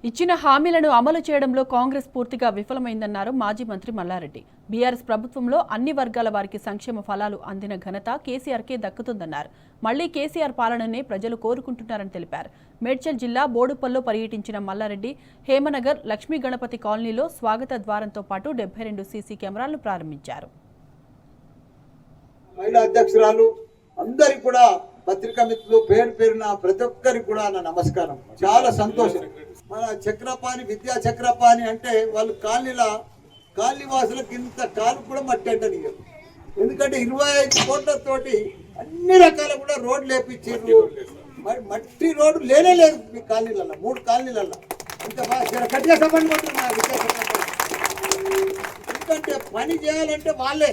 ఇచ్చిన హామీలను అమలు చేయడంలో కాంగ్రెస్ పూర్తిగా విఫలమైందన్నారు మాజీ మంత్రి మల్లారెడ్డి. బీఆర్ఎస్ ప్రభుత్వంలో అన్ని వర్గాల వారికి సంక్షేమ ఫలాలు అందిన ఘనత కేసీఆర్కే దక్కుతుందన్నారు. మళ్లీ కేసీఆర్ పాలననే ప్రజలు కోరుకుంటున్నారని తెలిపారు. మేడ్చల్ జిల్లా బోడుపల్లో పర్యటించిన మల్లారెడ్డి హేమనగర్ లక్ష్మీ గణపతి కాలనీలో స్వాగత ద్వారంతో పాటు 72 సీసీ కెమెరాలను ప్రారంభించారు. అందరికి కూడా పత్రికా మిత్రులు పేరు పేరున ప్రతి ఒక్కరికి కూడా నా నమస్కారం. చాలా సంతోషం. మన చక్రపాణి విద్యా చక్రపాణి అంటే వాళ్ళు కాలనీ వాసులకు ఇంత కాలు కూడా మట్టి అంటనియరు. ఎందుకంటే 25 కోట్లతోటి అన్ని రకాల కూడా రోడ్లు వేపించారు. మరి మట్టి రోడ్డు లేదు మీ కాలనీలలో, 3 కాలనీలలో. ఇంత బాగా గట్టిగా సంబంధం పడుతున్నా విద్యా చక్రపాణి. ఎందుకంటే పని చేయాలంటే వాళ్ళే,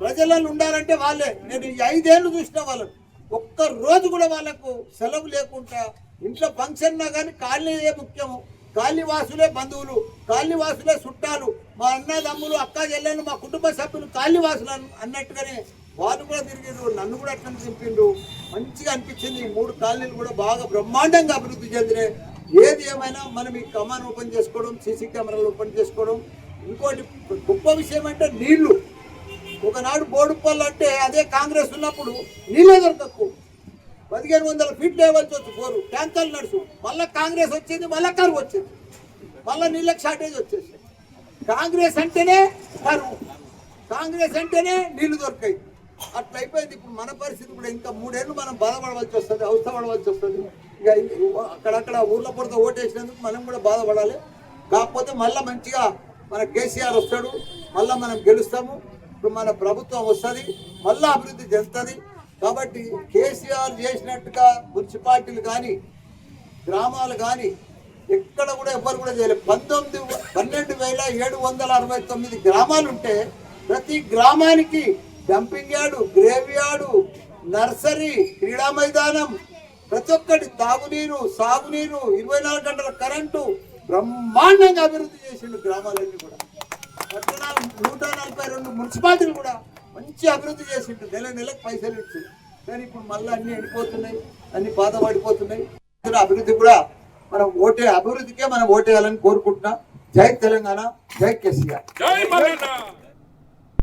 ప్రజలలో ఉండాలంటే వాళ్ళే. నేను 5 ఏళ్ళు చూసిన వాళ్ళని ఒక్క రోజు కూడా వాళ్ళకు సెలవు లేకుండా ఇంట్లో ఫంక్షన్ కానీ కాలనీయే ముఖ్యము, కాలనీవాసులే బంధువులు, కాలనీవాసులే చుట్టాలు, మా అన్నదమ్ములు అక్క చెల్లెలు మా కుటుంబ సభ్యులు కాలనీవాసులు అన్నట్టుగానే వాళ్ళు కూడా తిరిగిండ్రు. నన్ను కూడా అట్లా దింపిండ్రు. మంచిగా అనిపించింది. ఈ 3 కాలనీలు కూడా బాగా బ్రహ్మాండంగా అభివృద్ధి చెందినాయి. ఏది ఏమైనా మనం ఈ కమాన్ ఓపెన్ చేసుకోవడం, సీసీ కెమెరాలు ఓపెన్ చేసుకోవడం. ఇంకోటి గొప్ప విషయం అంటే నీళ్లు. ఒకనాడు బోడుపల్లి అంటే అదే కాంగ్రెస్ ఉన్నప్పుడు నీళ్ళే దొరకకు, 1500 ఫీట్ లేవల్సి వచ్చి 4 ట్యాంకర్లు నడుచు. మళ్ళీ కాంగ్రెస్ వచ్చింది, మళ్ళీ కరువు వచ్చింది, మళ్ళీ నీళ్ళకి షార్టేజ్ వచ్చేసి. కాంగ్రెస్ అంటేనే కరువు, కాంగ్రెస్ అంటేనే నీళ్లు దొరకాయి. అట్లా అయిపోయింది. ఇప్పుడు మన పరిస్థితి కూడా ఇంకా 3 ఏళ్ళు మనం బాధపడవలసి వస్తుంది, అవసరపడవలసి వస్తుంది. ఇక అక్కడక్కడ ఊర్ల పొడత ఓటేసినందుకు మనం కూడా బాధపడాలి. కాకపోతే మళ్ళీ మంచిగా మన కేసీఆర్ వస్తాడు, మళ్ళీ మనం గెలుస్తాము. ఇప్పుడు మన ప్రభుత్వం వస్తుంది, మళ్ళీ అభివృద్ధి చెందుతుంది. కాబట్టి కేసీఆర్ చేసినట్టుగా మున్సిపాలిటీలు కానీ గ్రామాలు కానీ ఎక్కడ కూడా ఎవ్వరు కూడా చేయలేదు. 12,769 గ్రామాలు ఉంటే ప్రతి గ్రామానికి dumping yard, grave yard, nursery, క్రీడా మైదానం, ప్రతి ఒక్కటి తాగునీరు, సాగునీరు, 24 గంటల కరెంటు బ్రహ్మాండంగా అభివృద్ధి చేసిండు. గ్రామాలన్నీ కూడా పట్టణాలు 142 మున్సిపాలిటీలు కూడా మంచి అభివృద్ధి చేసిండు. నెలకు పైసలు ఇచ్చి. కానీ ఇప్పుడు మళ్ళీ అన్ని ఎండిపోతున్నాయి, అన్ని బాధపడిపోతున్నాయి. అభివృద్ధి కూడా మనం అభివృద్ధికే మనం ఓటేయాలని కోరుకుంటున్నాం. జై తెలంగాణ, జై కేసీఆర్.